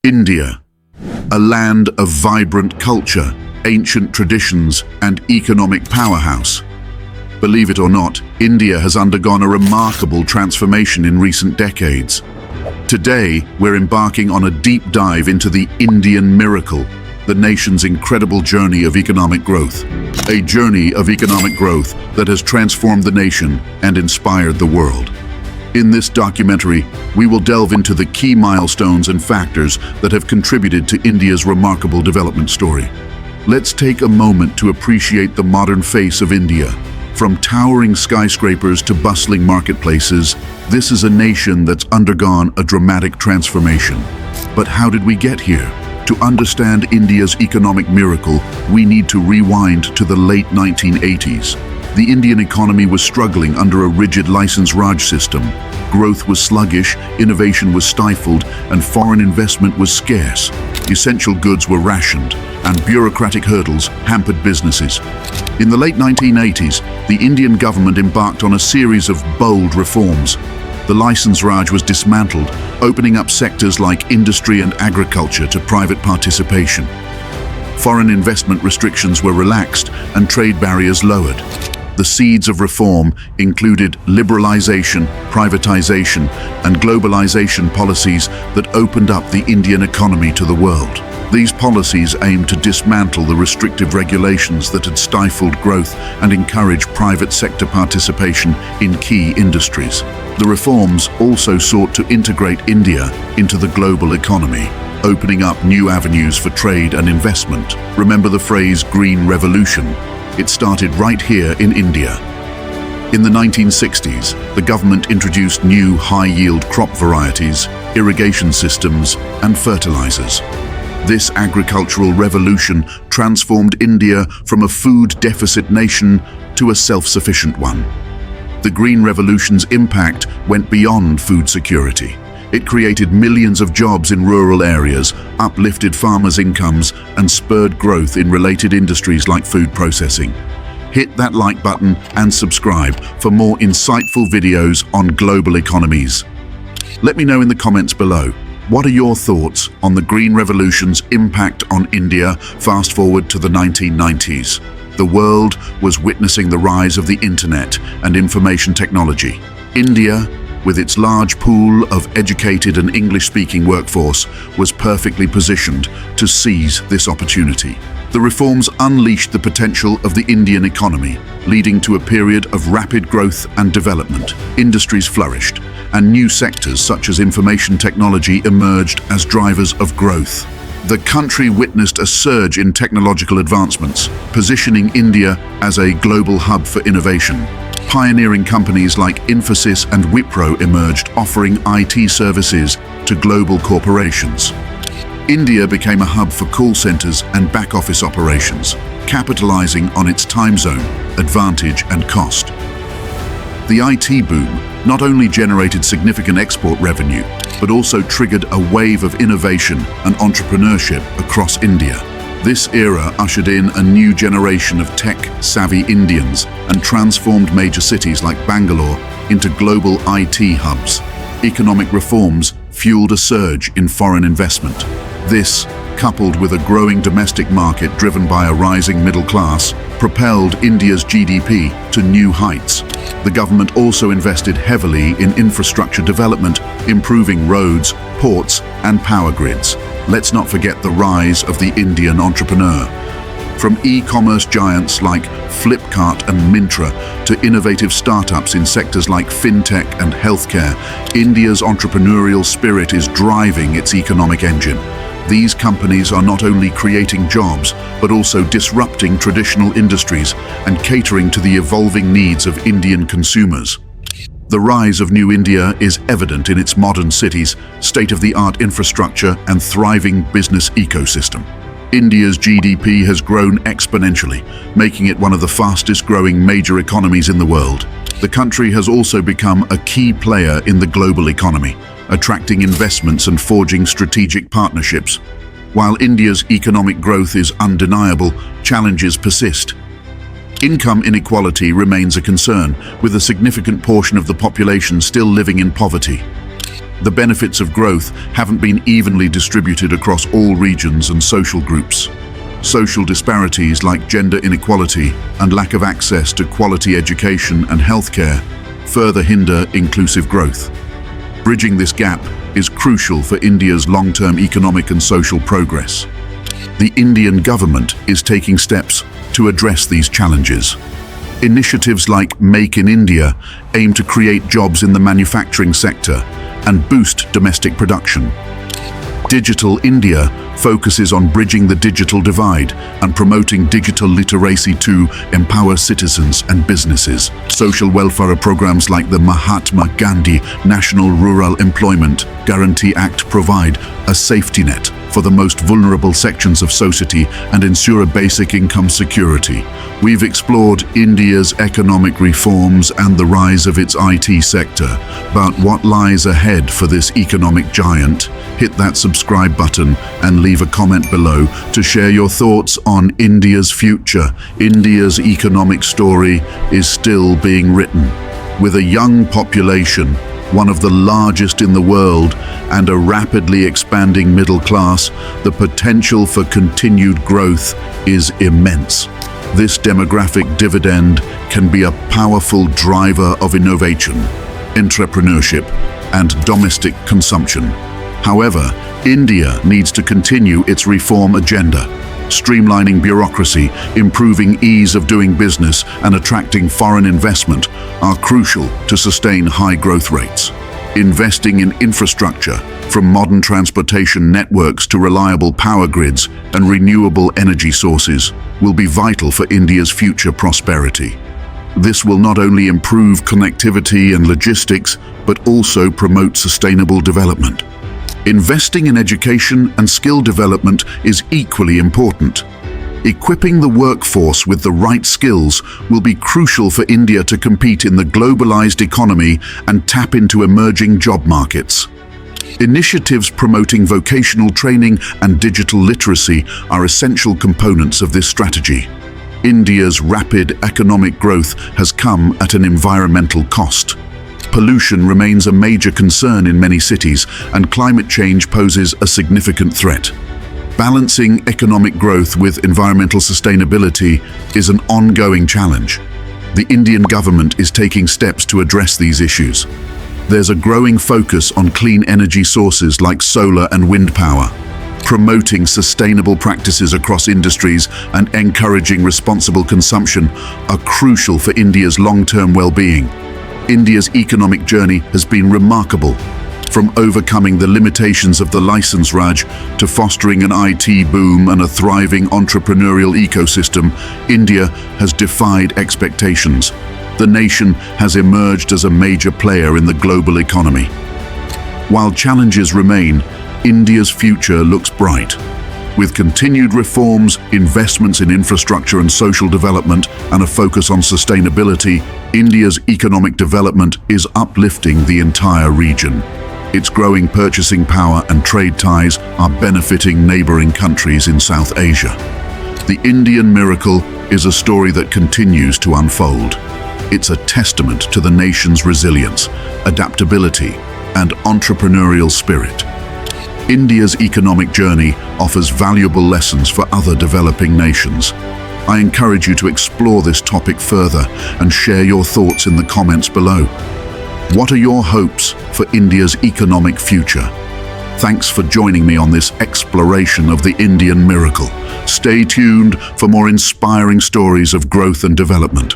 India, a land of vibrant culture, ancient traditions, and economic powerhouse. Believe it or not, India has undergone a remarkable transformation in recent decades. Today, we're embarking on a deep dive into the Indian miracle, the nation's incredible journey of economic growth. A journey of economic growth that has transformed the nation and inspired the world. In this documentary, we will delve into the key milestones and factors that have contributed to India's remarkable development story. Let's take a moment to appreciate the modern face of India. From towering skyscrapers to bustling marketplaces, this is a nation that's undergone a dramatic transformation. But how did we get here? To understand India's economic miracle, we need to rewind to the late 1980s. The Indian economy was struggling under a rigid license Raj system. Growth was sluggish, innovation was stifled, and foreign investment was scarce. Essential goods were rationed, and bureaucratic hurdles hampered businesses. In the late 1980s, the Indian government embarked on a series of bold reforms. The license Raj was dismantled, opening up sectors like industry and agriculture to private participation. Foreign investment restrictions were relaxed and trade barriers lowered. The seeds of reform included liberalization, privatization, and globalization policies that opened up the Indian economy to the world. These policies aimed to dismantle the restrictive regulations that had stifled growth and encourage private sector participation in key industries. The reforms also sought to integrate India into the global economy, opening up new avenues for trade and investment. Remember the phrase Green Revolution? It started right here in India. In the 1960s, the government introduced new high-yield crop varieties, irrigation systems, and fertilizers. This agricultural revolution transformed India from a food deficit nation to a self-sufficient one. The Green Revolution's impact went beyond food security. It created millions of jobs in rural areas, uplifted farmers' incomes, and spurred growth in related industries like food processing. Hit that like button and subscribe for more insightful videos on global economies. Let me know in the comments below, what are your thoughts on the Green Revolution's impact on India? Fast forward to the 1990s. The world was witnessing the rise of the internet and information technology. India, with its large pool of educated and English-speaking workforce, was perfectly positioned to seize this opportunity. The reforms unleashed the potential of the Indian economy, leading to a period of rapid growth and development. Industries flourished, and new sectors such as information technology emerged as drivers of growth. The country witnessed a surge in technological advancements, positioning India as a global hub for innovation. Pioneering companies like Infosys and Wipro emerged, offering IT services to global corporations. India became a hub for call centers and back-office operations, capitalizing on its time zone, advantage, and cost. The IT boom not only generated significant export revenue, but also triggered a wave of innovation and entrepreneurship across India. This era ushered in a new generation of tech-savvy Indians and transformed major cities like Bangalore into global IT hubs. Economic reforms fueled a surge in foreign investment. This, coupled with a growing domestic market driven by a rising middle class, propelled India's GDP to new heights. The government also invested heavily in infrastructure development, improving roads, ports, and power grids. Let's not forget the rise of the Indian entrepreneur. From e-commerce giants like Flipkart and Myntra to innovative startups in sectors like fintech and healthcare, India's entrepreneurial spirit is driving its economic engine. These companies are not only creating jobs, but also disrupting traditional industries and catering to the evolving needs of Indian consumers. The rise of New India is evident in its modern cities, state-of-the-art infrastructure, and thriving business ecosystem. India's GDP has grown exponentially, making it one of the fastest-growing major economies in the world. The country has also become a key player in the global economy, attracting investments and forging strategic partnerships. While India's economic growth is undeniable, challenges persist. Income inequality remains a concern, with a significant portion of the population still living in poverty. The benefits of growth haven't been evenly distributed across all regions and social groups. Social disparities like gender inequality and lack of access to quality education and healthcare further hinder inclusive growth. Bridging this gap is crucial for India's long-term economic and social progress. The Indian government is taking steps to address these challenges. Initiatives like Make in India aim to create jobs in the manufacturing sector and boost domestic production. Digital India focuses on bridging the digital divide and promoting digital literacy to empower citizens and businesses. Social welfare programs like the Mahatma Gandhi National Rural Employment Guarantee Act provide a safety net for the most vulnerable sections of society and ensure a basic income security. We've explored India's economic reforms and the rise of its IT sector. But what lies ahead for this economic giant? Hit that subscribe button and leave a comment below to share your thoughts on India's future. India's economic story is still being written. With a young population, one of the largest in the world, and a rapidly expanding middle class, the potential for continued growth is immense. This demographic dividend can be a powerful driver of innovation, entrepreneurship, and domestic consumption. However, India needs to continue its reform agenda. Streamlining bureaucracy, improving ease of doing business, and attracting foreign investment are crucial to sustain high growth rates. Investing in infrastructure, from modern transportation networks to reliable power grids and renewable energy sources, will be vital for India's future prosperity. This will not only improve connectivity and logistics, but also promote sustainable development. Investing in education and skill development is equally important. Equipping the workforce with the right skills will be crucial for India to compete in the globalized economy and tap into emerging job markets. Initiatives promoting vocational training and digital literacy are essential components of this strategy. India's rapid economic growth has come at an environmental cost. Pollution remains a major concern in many cities, and climate change poses a significant threat. Balancing economic growth with environmental sustainability is an ongoing challenge. The Indian government is taking steps to address these issues. There's a growing focus on clean energy sources like solar and wind power. Promoting sustainable practices across industries and encouraging responsible consumption are crucial for India's long-term well-being. India's economic journey has been remarkable. From overcoming the limitations of the license Raj to fostering an IT boom and a thriving entrepreneurial ecosystem, India has defied expectations. The nation has emerged as a major player in the global economy. While challenges remain, India's future looks bright. With continued reforms, investments in infrastructure and social development, and a focus on sustainability, India's economic development is uplifting the entire region. Its growing purchasing power and trade ties are benefiting neighboring countries in South Asia. The Indian miracle is a story that continues to unfold. It's a testament to the nation's resilience, adaptability, and entrepreneurial spirit. India's economic journey offers valuable lessons for other developing nations. I encourage you to explore this topic further and share your thoughts in the comments below. What are your hopes for India's economic future? Thanks for joining me on this exploration of the Indian miracle. Stay tuned for more inspiring stories of growth and development.